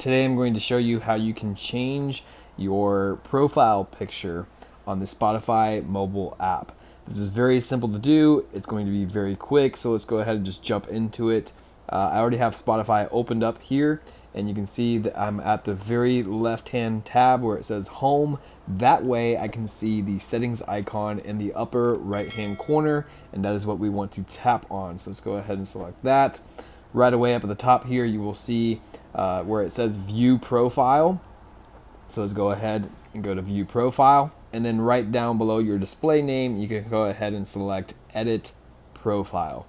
Today I'm going to show you how you can change your profile picture on the Spotify mobile app. This is very simple to do. It's going to be very quick, so let's go ahead and just jump into it. I already have Spotify opened up here, and you can see that I'm at the very left-hand tab where it says Home. That way I can see the settings icon in the upper right-hand corner, and that is what we want to tap on. So let's go ahead and select that. Right away up at the top here, you will see where it says View Profile. So let's go ahead and go to View Profile. And then right down below your display name, you can go ahead and select Edit Profile.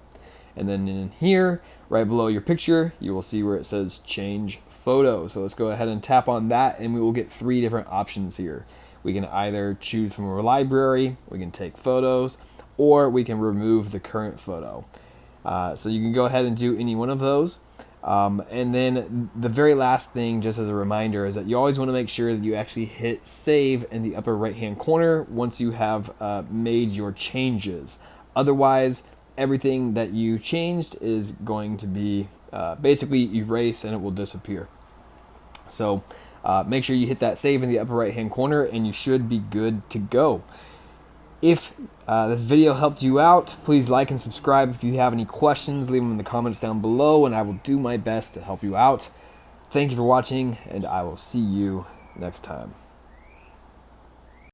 And then in here, right below your picture, you will see where it says Change Photo. So let's go ahead and tap on that, and we will get 3 different options here. We can either choose from a library, we can take photos, or we can remove the current photo. So you can go ahead and do any one of those. And then the very last thing, just as a reminder, is that you always want to make sure that you actually hit save in the upper right hand corner once you have made your changes. Otherwise, everything that you changed is going to be basically erased and it will disappear. So make sure you hit that save in the upper right hand corner and you should be good to go. If this video helped you out, please like and subscribe. If you have any questions, leave them in the comments down below and I will do my best to help you out. Thank you for watching, and I will see you next time.